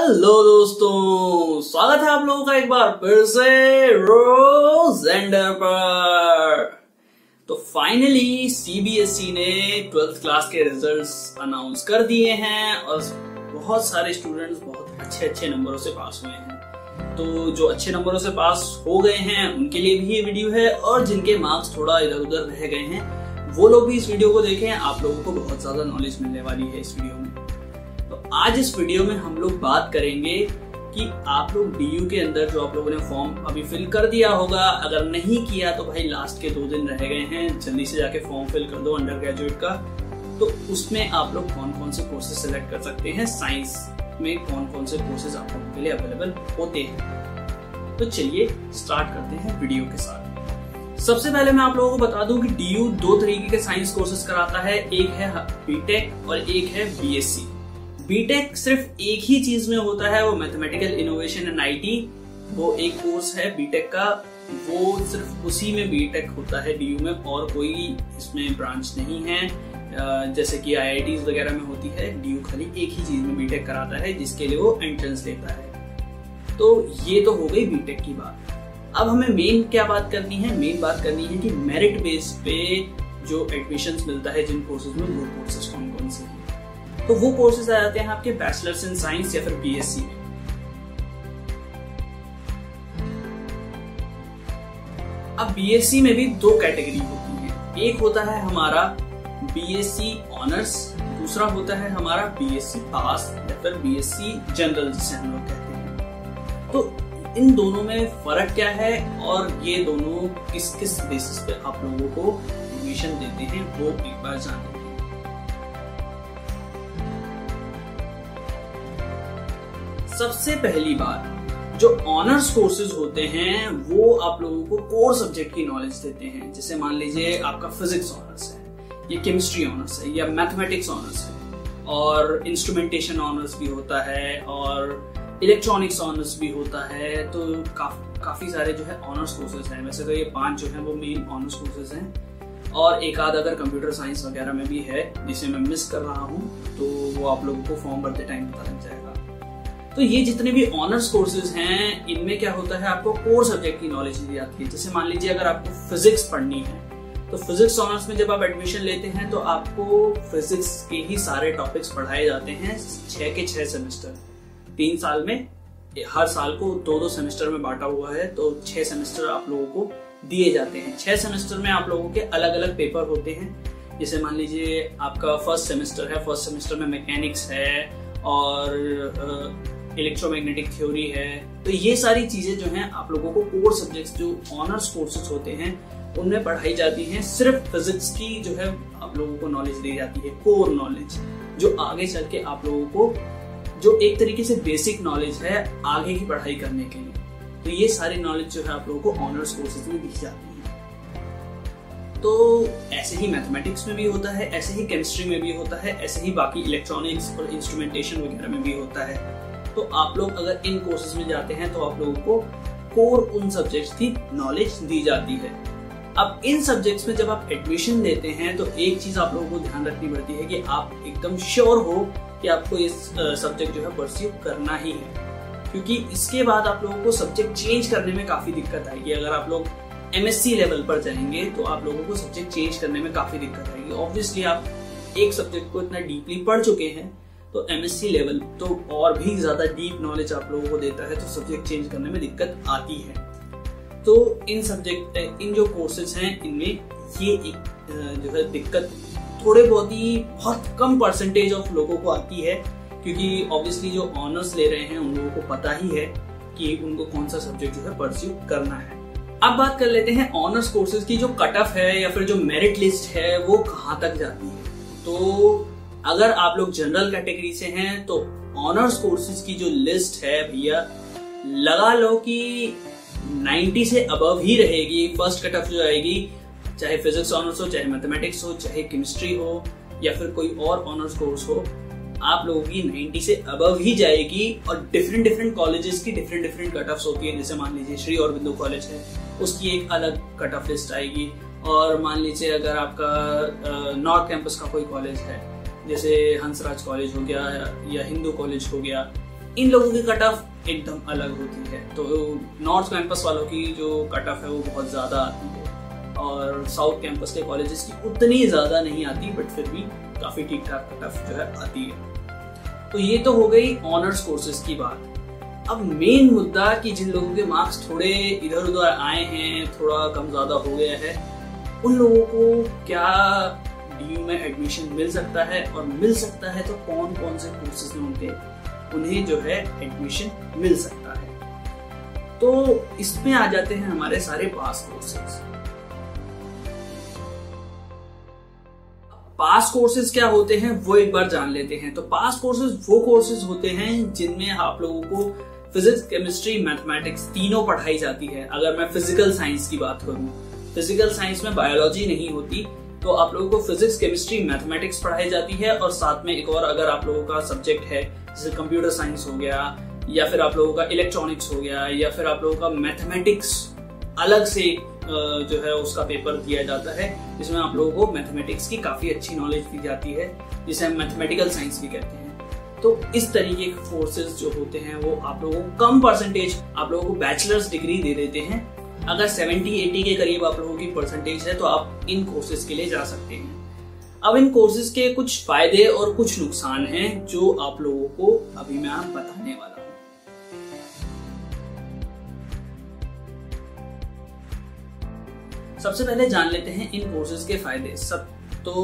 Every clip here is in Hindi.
हेलो दोस्तों, स्वागत है आप लोगों का एक बार फिर से रोजेंडर पर। तो फाइनली सीबीएसई ने 12th क्लास के रिजल्ट्स अनाउंस कर दिए हैं और बहुत सारे स्टूडेंट्स बहुत अच्छे नंबरों से पास हुए हैं। तो जो अच्छे नंबरों से पास हो गए हैं उनके लिए भी ये वीडियो है, और जिनके मार्क्स थोड़ा इधर उधर रह गए हैं वो लोग भी इस वीडियो को देखें। आप लोगों को बहुत ज्यादा नॉलेज मिलने वाली है इस वीडियो में। तो आज इस वीडियो में हम लोग बात करेंगे कि आप लोग डीयू के अंदर जो आप लोगों ने फॉर्म अभी फिल कर दिया होगा, अगर नहीं किया तो भाई लास्ट के 2 दिन रह गए हैं, जल्दी से जाके फॉर्म फिल कर दो अंडर ग्रेजुएट का। तो उसमें आप लोग कौन कौन से कोर्सेज सेलेक्ट कर सकते हैं, साइंस में कौन कौन से कोर्सेज आप लोगों के लिए अवेलेबल होते हैं। तो चलिए स्टार्ट करते हैं वीडियो के साथ। सबसे पहले मैं आप लोगों को बता दूं कि डीयू 2 तरीके के साइंस कोर्सेज कराता है, एक है बीटेक और एक है बीएससी। बीटेक सिर्फ एक ही चीज में होता है, वो मैथमेटिकल इनोवेशन एंड आईटी, वो एक कोर्स है बीटेक का, वो सिर्फ उसी में बीटेक होता है डीयू में, और कोई इसमें ब्रांच नहीं है जैसे कि आईआईटीज वगैरह में होती है। डीयू खाली एक ही चीज में बीटेक कराता है जिसके लिए वो एंट्रेंस लेता है। तो ये तो हो गई बीटेक की बात। अब हमें मेन क्या बात करनी है, मेन बात करनी है कि मेरिट बेस पे जो एडमिशंस मिलता है जिन कोर्सेज में, वो कोर्सेज कौन कौन से हैं। तो वो कोर्सेज आ जाते हैं आपके बैचलर्स इन साइंस या फिर बीएससी में। अब बीएससी में भी 2 कैटेगरी होती है, एक होता है हमारा बीएससी ऑनर्स, दूसरा होता है हमारा बीएससी पास या फिर बीएससी जनरल जिसे हम लोग कहते हैं। तो इन दोनों में फर्क क्या है और ये दोनों किस किस बेसिस पे आप लोगों को एडमिशन देते हैं वो एक बार जान लेते हैं। सबसे पहली बात, जो ऑनर्स कोर्सेज होते हैं वो आप लोगों को कोर सब्जेक्ट की नॉलेज देते हैं। जैसे मान लीजिए आपका फिजिक्स ऑनर्स है, या केमिस्ट्री ऑनर्स है, या मैथमेटिक्स ऑनर्स है, और इंस्ट्रूमेंटेशन ऑनर्स भी होता है, और इलेक्ट्रॉनिक्स ऑनर्स भी होता है। तो काफी सारे जो है ऑनर्स कोर्सेज हैं। वैसे तो ये 5 जो है वो मेन ऑनर्स कोर्सेज हैं, और एक आध अगर कंप्यूटर साइंस वगैरह में भी है जिसे मैं मिस कर रहा हूँ, तो वो आप लोगों को फॉर्म भरते टाइम पता लग जाएगा। तो ये जितने भी ऑनर्स कोर्सेज हैं इनमें क्या होता है, आपको कोर सब्जेक्ट की नॉलेज दी जाती है। जैसे मान लीजिए अगर आपको फिजिक्स पढ़नी है तो फिजिक्स ऑनर्स में जब आप एडमिशन लेते हैं तो आपको फिजिक्स के ही सारे टॉपिक्स पढ़ाए जाते हैं 6 के 6 सेमेस्टर, 3 साल में, हर साल को 2-2 सेमेस्टर में बांटा हुआ है। तो 6 सेमेस्टर आप लोगों को दिए जाते हैं। 6 सेमेस्टर में आप लोगों के अलग अलग पेपर होते हैं। जैसे मान लीजिए आपका फर्स्ट सेमेस्टर है, फर्स्ट सेमेस्टर में मैकेनिक्स है और इलेक्ट्रोमैग्नेटिक थ्योरी है। तो ये सारी चीजें जो हैं आप लोगों को कोर सब्जेक्ट्स जो ऑनर्स कोर्सेज होते हैं उनमें पढ़ाई जाती हैं। सिर्फ फिजिक्स की जो है आप लोगों को नॉलेज दी जाती है, कोर नॉलेज, जो आगे चल के आप लोगों को जो एक तरीके से बेसिक नॉलेज है आगे की पढ़ाई करने के लिए। तो ये सारी नॉलेज जो है आप लोगों को ऑनर्स कोर्सेज में दी जाती है। तो ऐसे ही मैथमेटिक्स में भी होता है, ऐसे ही केमिस्ट्री में भी होता है, ऐसे ही बाकी इलेक्ट्रॉनिक्स और इंस्ट्रूमेंटेशन वगैरह में भी होता है। तो आप लोग अगर इन कोर्सेज में जाते हैं तो आप लोगों को कोर उन सब्जेक्ट्स की नॉलेज दी जाती है। अब इन सब्जेक्ट्स में जब आप एडमिशन लेते हैं तो एक चीज आप लोगों को ध्यान रखनी पड़ती है कि आप एकदम श्योर हो कि आपको इस सब्जेक्ट जो है परस्यू करना ही है, क्योंकि इसके बाद आप लोगों को सब्जेक्ट चेंज करने में काफी दिक्कत आएगी। अगर आप लोग एमएससी लेवल पर जाएंगे तो आप लोगों को सब्जेक्ट चेंज करने में काफी दिक्कत आएगी। ऑब्वियसली आप एक सब्जेक्ट को इतना डीपली पढ़ चुके हैं तो एमएससी लेवल तो और भी ज्यादा डीप नॉलेज आप लोगों को देता है, तो सब्जेक्ट चेंज करने में दिक्कत आती है। तो इन जो कोर्सेज हैं इनमें ये एक जो है दिक्कत थोड़े बहुत कम परसेंटेज ऑफ लोगों को आती है, क्योंकि ऑब्वियसली जो ऑनर्स ले रहे हैं उन लोगों को पता ही है कि उनको कौन सा सब्जेक्ट जो है परस्यू करना है। अब बात कर लेते हैं ऑनर्स कोर्सेज की जो कट ऑफ है या फिर जो मेरिट लिस्ट है वो कहाँ तक जाती है। तो अगर आप लोग जनरल कैटेगरी से हैं तो ऑनर्स कोर्सेज की जो लिस्ट है भैया, लगा लो कि 90 से अबव ही रहेगी। फर्स्ट कट ऑफ जो आएगी, चाहे फिजिक्स ऑनर्स हो, चाहे मैथमेटिक्स हो, चाहे केमिस्ट्री हो, या फिर कोई और ऑनर्स कोर्स हो, आप लोगों की 90 से अबव ही जाएगी। और डिफरेंट कॉलेजेस की डिफरेंट कट ऑफ्स होती है। जैसे मान लीजिए श्री अरबिंदो कॉलेज है, उसकी एक अलग कट ऑफ लिस्ट आएगी। और मान लीजिए अगर आपका नॉर्थ कैंपस का कोई कॉलेज है, जैसे हंसराज कॉलेज हो गया या हिंदू कॉलेज हो गया, इन लोगों की कट ऑफ एकदम अलग होती है। तो नॉर्थ कैंपस वालों की जो कट ऑफ है वो बहुत ज्यादा आती है और साउथ कैंपस के कॉलेजेस की उतनी ज्यादा नहीं आती, बट फिर भी काफी ठीक ठाक कट ऑफ जो है आती है। तो ये तो हो गई ऑनर्स कोर्सेज की बात। अब मेन मुद्दा कि जिन लोगों के मार्क्स थोड़े इधर उधर आए हैं, थोड़ा कम ज्यादा हो गया है, उन लोगों को क्या डीयू में एडमिशन मिल सकता है, और मिल सकता है तो कौन कौन से कोर्सेज में उन्हें जो है एडमिशन मिल सकता है। तो इसमें आ जाते हैं हमारे सारे पास कोर्सेज। पास कोर्सेज क्या होते हैं वो एक बार जान लेते हैं। तो पास कोर्सेज वो कोर्सेज होते हैं जिनमें आप लोगों को फिजिक्स, केमिस्ट्री, मैथमेटिक्स तीनों पढ़ाई जाती है। अगर मैं फिजिकल साइंस की बात करूं, फिजिकल साइंस में बायोलॉजी नहीं होती, तो आप लोगों को फिजिक्स, केमिस्ट्री, मैथमेटिक्स पढ़ाई जाती है, और साथ में एक और अगर आप लोगों का सब्जेक्ट है जैसे कंप्यूटर साइंस हो गया, या फिर आप लोगों का इलेक्ट्रॉनिक्स हो गया, या फिर आप लोगों का मैथमेटिक्स अलग से जो है उसका पेपर दिया जाता है, जिसमें आप लोगों को मैथमेटिक्स की काफी अच्छी नॉलेज दी जाती है, जिसे हम मैथमेटिकल साइंस भी कहते हैं। तो इस तरीके के कोर्सेज जो होते हैं वो आप लोगों को कम परसेंटेज, आप लोगों को बैचलर्स डिग्री दे देते हैं। अगर 70-80 के करीब आप लोगों की परसेंटेज है तो आप इन कोर्सेज के लिए जा सकते हैं। अब इन कोर्सेज के कुछ फायदे और कुछ नुकसान हैं जो आप लोगों को अभी मैं बताने वाला हूं। सबसे पहले जान लेते हैं इन कोर्सेज के फायदे। सब तो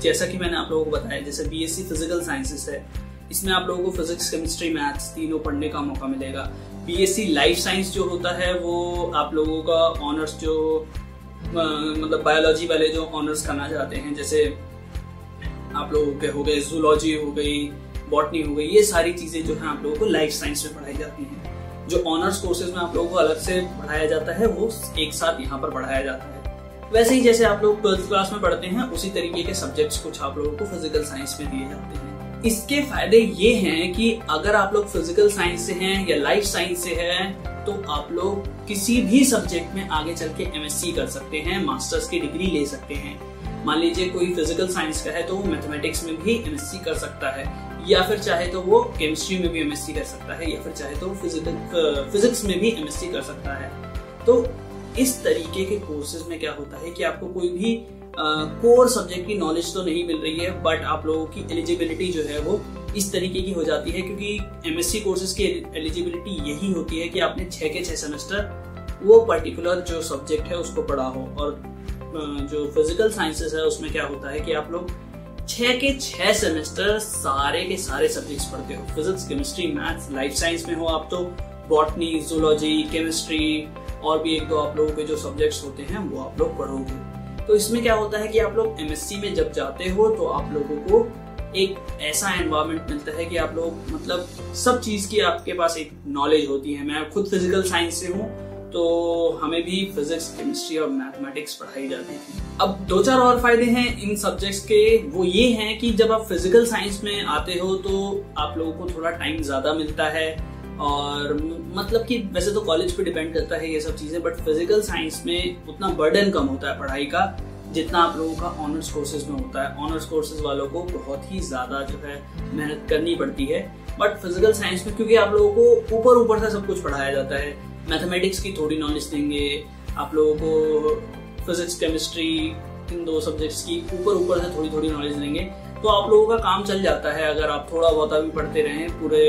जैसा कि मैंने आप लोगों को बताया, जैसे बीएससी फिजिकल साइंसेस है, इसमें आप लोगों को फिजिक्स, केमिस्ट्री, मैथ्स तीनों पढ़ने का मौका मिलेगा। बीएससी लाइफ साइंस जो होता है वो आप लोगों का ऑनर्स जो मतलब बायोलॉजी वाले जो ऑनर्स करना चाहते हैं, जैसे आप लोगों के हो गए जूलॉजी हो गई, बॉटनी हो गई, ये सारी चीजें जो है आप लोगों को लाइफ साइंस में पढ़ाई जाती हैं। जो ऑनर्स कोर्सेज में आप लोगों को अलग से पढ़ाया जाता है वो एक साथ यहाँ पर पढ़ाया जाता है। वैसे ही जैसे आप लोग 12th क्लास में पढ़ते हैं उसी तरीके के सब्जेक्ट्स कुछ आप लोगों को फिजिकल साइंस में दिए जाते हैं। इसके फायदे ये हैं कि अगर आप लोग फिजिकल साइंस से हैं या लाइफ साइंस से हैं तो आप लोग किसी भी सब्जेक्ट में आगे चल के एमएससी कर सकते हैं, मास्टर्स की डिग्री ले सकते हैं। मान लीजिए कोई फिजिकल साइंस का है तो वो मैथमेटिक्स में भी एमएससी कर सकता है, या फिर चाहे तो वो केमिस्ट्री में भी एमएससी कर सकता है, या फिर चाहे तो फिजिक्स में भी एमएससी कर सकता है। तो इस तरीके के कोर्सेज में क्या होता है कि आपको कोई भी कोर सब्जेक्ट की नॉलेज तो नहीं मिल रही है, बट आप लोगों की एलिजिबिलिटी जो है वो इस तरीके की हो जाती है, क्योंकि एमएससी कोर्सेज की एलिजिबिलिटी यही होती है कि आपने 6 के 6 सेमेस्टर वो पर्टिकुलर जो सब्जेक्ट है उसको पढ़ा हो। और जो फिजिकल साइंसेस है उसमें क्या होता है कि आप लोग 6 के 6 सेमेस्टर सारे के सारे सब्जेक्ट्स पढ़ते हो। Physics, chemistry, maths, life science में हो आप तो बॉटनी, जूलॉजी, केमिस्ट्री और भी एक दो आप लोगों के जो सब्जेक्ट्स होते हैं वो आप लोग पढ़ोगे। तो इसमें क्या होता है कि आप लोग एमएससी में जब जाते हो तो आप लोगों को एक ऐसा एनवायरनमेंट मिलता है कि आप लोग मतलब सब चीज की आपके पास एक नॉलेज होती है। मैं खुद फिजिकल साइंस से हूँ तो हमें भी फिजिक्स, केमिस्ट्री और मैथमेटिक्स पढ़ाई जाती थी। अब 2-4 और फायदे हैं इन सब्जेक्ट्स के, वो ये हैं कि जब आप फिजिकल साइंस में आते हो तो आप लोगों को थोड़ा टाइम ज्यादा मिलता है, और मतलब कि वैसे तो कॉलेज पे डिपेंड करता है ये सब चीजें, बट फिजिकल साइंस में उतना बर्डन कम होता है पढ़ाई का जितना आप लोगों का ऑनर्स कोर्सेज में होता है। ऑनर्स कोर्सेज वालों को बहुत ही ज्यादा जो है मेहनत करनी पड़ती है, बट फिजिकल साइंस में क्योंकि आप लोगों को ऊपर ऊपर से सब कुछ पढ़ाया जाता है, मैथमेटिक्स की थोड़ी नॉलेज देंगे आप लोगों को, फिजिक्स, केमिस्ट्री इन 2 सब्जेक्ट्स की ऊपर से थोड़ी थोड़ी नॉलेज देंगे, तो आप लोगों का काम चल जाता है। अगर आप थोड़ा बहुत भी पढ़ते रहें पूरे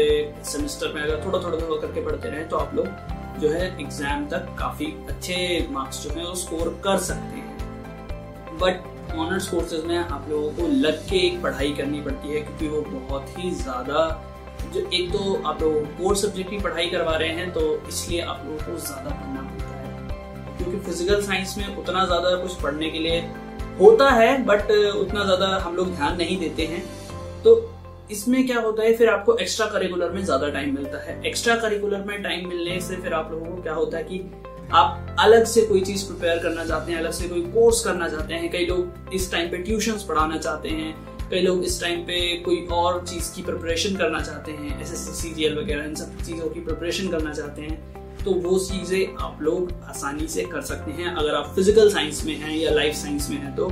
सेमेस्टर में, अगर थोड़ा करके पढ़ते रहें तो आप लोग जो है एग्जाम तक काफी अच्छे मार्क्स जो है वो स्कोर कर सकते हैं। बट ऑनर्स कोर्सेज में आप लोगों को लग के एक पढ़ाई करनी पड़ती है, क्योंकि वो बहुत ही ज्यादा जो एक तो आप लोग कोर सब्जेक्ट की पढ़ाई करवा रहे हैं तो इसलिए आप लोगों को ज्यादा पढ़ना पड़ता है, क्योंकि फिजिकल साइंस में उतना ज्यादा कुछ पढ़ने के लिए होता है बट उतना ज्यादा हम लोग ध्यान नहीं देते हैं। तो इसमें क्या होता है फिर आपको एक्स्ट्रा करिकुलर में ज्यादा टाइम मिलता है। एक्स्ट्रा करिकुलर में टाइम मिलने से फिर आप लोगों को क्या होता है कि आप अलग से कोई चीज प्रिपेयर करना चाहते हैं, अलग से कोई कोर्स करना चाहते हैं। कई लोग इस टाइम पे ट्यूशंस पढ़ाना चाहते हैं, कई लोग इस टाइम पे कोई और चीज की प्रिपरेशन करना चाहते हैं, एसएससी, सीजीएल वगैरह इन सब चीजों की प्रिपरेशन करना चाहते हैं। तो वो चीजें आप लोग आसानी से कर सकते हैं अगर आप फिजिकल साइंस में हैं या लाइफ साइंस में हैं। तो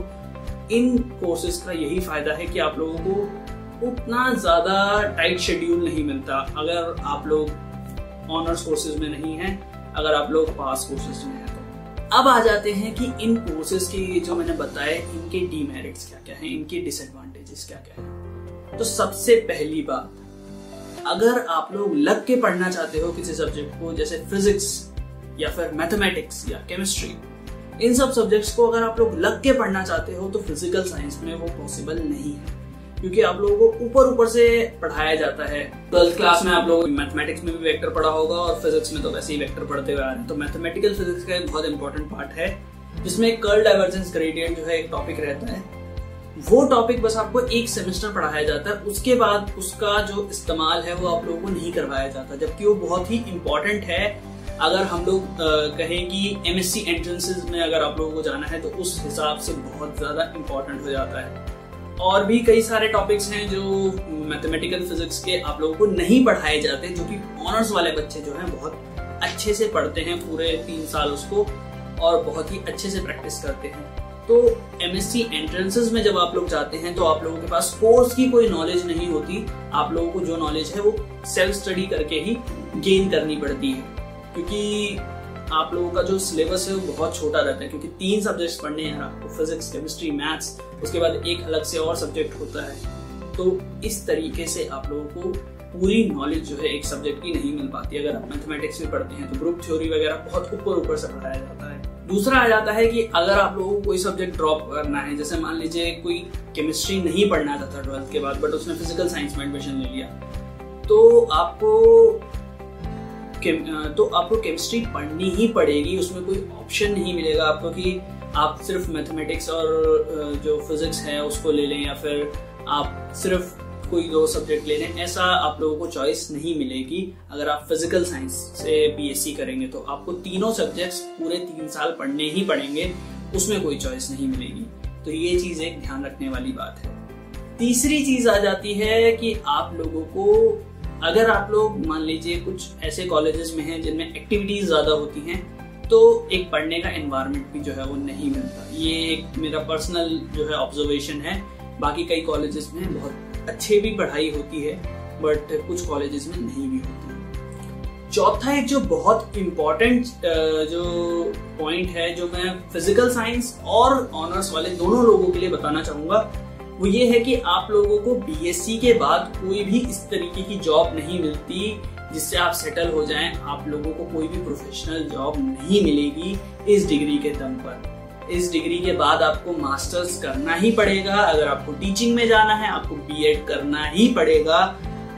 इन कोर्सेज का यही फायदा है कि आप लोगों को उतना ज्यादा टाइट शेड्यूल नहीं मिलता अगर आप लोग ऑनर्स कोर्सेज में नहीं हैं, अगर आप लोग पास कोर्सेज में हैं। तो अब आ जाते हैं कि इन कोर्सेज के जो मैंने बताए इनके डीमेरिट्स क्या क्या हैं, इनके डिसएडवांटेजेस क्या क्या हैं। तो सबसे पहली बात, अगर आप लोग लग के पढ़ना चाहते हो किसी सब्जेक्ट को, जैसे फिजिक्स या फिर मैथमेटिक्स या केमिस्ट्री, इन सब सब्जेक्ट्स को अगर आप लोग लग के पढ़ना चाहते हो तो फिजिकल साइंस में वो पॉसिबल नहीं है, क्योंकि आप लोगों को ऊपर से पढ़ाया जाता है। 12th क्लास में आप लोग मैथमेटिक्स में भी वेक्टर पढ़ा होगा और फिजिक्स में तो वैसे ही वेक्टर पढ़ते हुए आ रहे हैं। तो मैथमेटिकल फिजिक्स का एक बहुत इंपॉर्टेंट पार्ट है जिसमें कर्ल डाइवर्जेंस ग्रेडियंट जो है एक टॉपिक रहता है। वो टॉपिक बस आपको एक सेमेस्टर पढ़ाया जाता है, उसके बाद उसका जो इस्तेमाल है वो आप लोगों को नहीं करवाया जाता, जबकि वो बहुत ही इंपॉर्टेंट है। अगर हम लोग कहें कि एमएससी एंट्रेंसेस में अगर आप लोगों को जाना है तो उस हिसाब से बहुत ज्यादा इंपॉर्टेंट हो जाता है। और भी कई सारे टॉपिक्स हैं जो मैथमेटिकल फिजिक्स के आप लोगों को नहीं पढ़ाए जाते, जो कि ऑनर्स वाले बच्चे जो हैं बहुत अच्छे से पढ़ते हैं पूरे 3 साल उसको और बहुत ही अच्छे से प्रैक्टिस करते हैं। तो एमएससी एंट्रेंसेस में जब आप लोग जाते हैं तो आप लोगों के पास कोर्स की कोई नॉलेज नहीं होती, आप लोगों को जो नॉलेज है वो सेल्फ स्टडी करके ही गेन करनी पड़ती है, क्योंकि आप लोगों का जो सिलेबस है वो बहुत छोटा रहता है, क्योंकि 3 सब्जेक्ट्स पढ़ने हैं आपको, फिजिक्स, केमिस्ट्री, मैथ्स, उसके बाद एक अलग से और सब्जेक्ट होता है। तो इस तरीके से आप लोगों को पूरी नॉलेज जो है एक सब्जेक्ट की नहीं मिल पाती। अगर आप मैथमेटिक्स में पढ़ते हैं तो ग्रुप थ्योरी वगैरह बहुत ऊपर से पढ़ाया जाता है। दूसरा आ जाता है कि अगर आप लोगों को कोई सब्जेक्ट ड्रॉप करना है, जैसे मान लीजिए कोई केमिस्ट्री नहीं पढ़ना चाहता 12th के बाद, बट उसने फिजिकल साइंस में एडमिशन ले लिया, तो आपको केमिस्ट्री पढ़नी ही पड़ेगी। उसमें कोई ऑप्शन नहीं मिलेगा आपको कि आप सिर्फ मैथमेटिक्स और जो फिजिक्स है उसको ले लें या फिर आप सिर्फ कोई 2 सब्जेक्ट ले लें, ऐसा आप लोगों को चॉइस नहीं मिलेगी। अगर आप फिजिकल साइंस से बीएससी करेंगे तो आपको तीनों सब्जेक्ट्स पूरे 3 साल पढ़ने ही पड़ेंगे, उसमें कोई चॉइस नहीं मिलेगी। तो ये चीज एक ध्यान रखने वाली बात है। तीसरी चीज आ जाती है कि आप लोगों को, अगर आप लोग मान लीजिए कुछ ऐसे कॉलेजेस में हैं जिनमें एक्टिविटीज ज्यादा होती हैं, तो एक पढ़ने का एनवायरनमेंट भी जो है वो नहीं मिलता। ये एक मेरा पर्सनल जो है ऑब्जर्वेशन है। बाकी कई कॉलेजेस में बहुत अच्छे भी पढ़ाई होती है, बट कुछ कॉलेजेस में नहीं भी होती है। चौथा एक जो बहुत इम्पोर्टेंट जो पॉइंट है, जो मैं फिजिकल साइंस और ऑनर्स वाले दोनों लोगों के लिए बताना चाहूंगा, वो ये है कि आप लोगों को बीएससी के बाद कोई भी इस तरीके की जॉब नहीं मिलती जिससे आप सेटल हो जाएं। आप लोगों को कोई भी प्रोफेशनल जॉब नहीं मिलेगी इस डिग्री के दम पर। इस डिग्री के बाद आपको मास्टर्स करना ही पड़ेगा। अगर आपको टीचिंग में जाना है आपको बीएड करना ही पड़ेगा,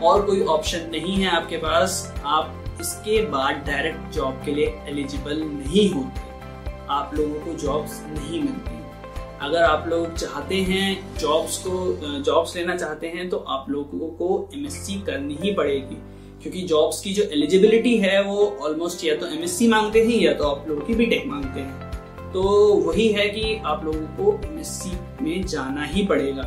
और कोई ऑप्शन नहीं है आपके पास। आप इसके बाद डायरेक्ट जॉब के लिए एलिजिबल नहीं होते, आप लोगों को जॉब्स नहीं मिलती। अगर आप लोग चाहते हैं जॉब्स लेना चाहते हैं तो आप लोगों को एमएससी करनी ही पड़ेगी, क्योंकि जॉब्स की जो एलिजिबिलिटी है वो ऑलमोस्ट या तो एमएससी मांगते हैं या तो आप लोगों की बीटेक मांगते हैं। तो वही है कि आप लोगों को एमएससी में जाना ही पड़ेगा।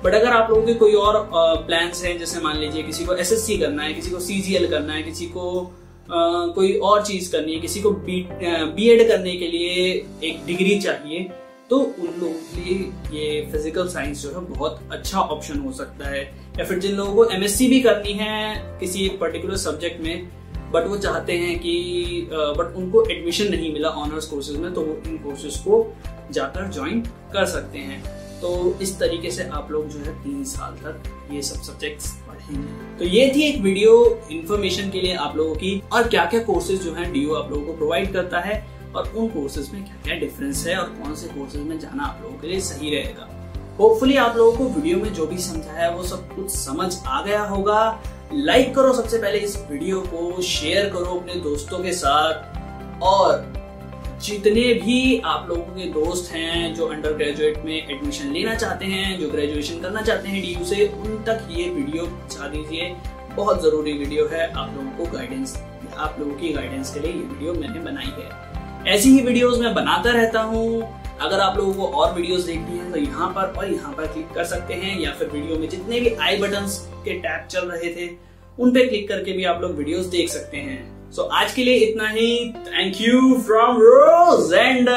बट अगर आप लोगों के कोई और प्लान्स हैं, जैसे मान लीजिए किसी को एसएससी करना है, किसी को सीजीएल करना है, किसी को कोई और चीज करनी है, किसी को बीएड करने के लिए एक डिग्री चाहिए, तो उन लोगों के लिए ये फिजिकल साइंस जो है बहुत अच्छा ऑप्शन हो सकता है। या फिर जिन लोगों को एमएससी भी करनी है किसी एक पर्टिकुलर सब्जेक्ट में, बट वो चाहते हैं कि बट उनको एडमिशन नहीं मिला ऑनर्स कोर्सेज में, तो वो इन कोर्सेज को जाकर ज्वाइन कर सकते हैं। तो इस तरीके से आप लोग जो है 3 साल तक ये सब सब्जेक्ट्स पढ़ेंगे। तो ये थी एक वीडियो इन्फॉर्मेशन के लिए आप लोगों की, और क्या क्या कोर्सेज जो है डीयू आप लोगों को प्रोवाइड करता है और उन कोर्सेज में क्या क्या डिफरेंस है और कौन से कोर्सेज में जाना आप लोगों के लिए सही रहेगा। होपफुली आप लोगों को वीडियो में जो भी समझा है वो सब कुछ समझ आ गया होगा। लाइक करो सबसे पहले इस वीडियो को, शेयर करो अपने दोस्तों के साथ, और जितने भी आप लोगों के दोस्त हैं जो अंडर ग्रेजुएट में एडमिशन लेना चाहते हैं, जो ग्रेजुएशन करना चाहते हैं डीयू से, उन तक ये वीडियो पहुंचा दीजिए। बहुत जरूरी वीडियो है, आप लोगों को गाइडेंस, आप लोगों की गाइडेंस के लिए ये वीडियो मैंने बनाई है। ऐसी ही वीडियोस मैं बनाता रहता हूँ। अगर आप लोगों को और वीडियोस देखनी है तो यहाँ पर और यहाँ पर क्लिक कर सकते हैं, या फिर वीडियो में जितने भी आई बटन्स के टैब चल रहे थे उन पे क्लिक करके भी आप लोग वीडियोस देख सकते हैं। सो आज के लिए इतना ही। Thank you from रोजेंडर।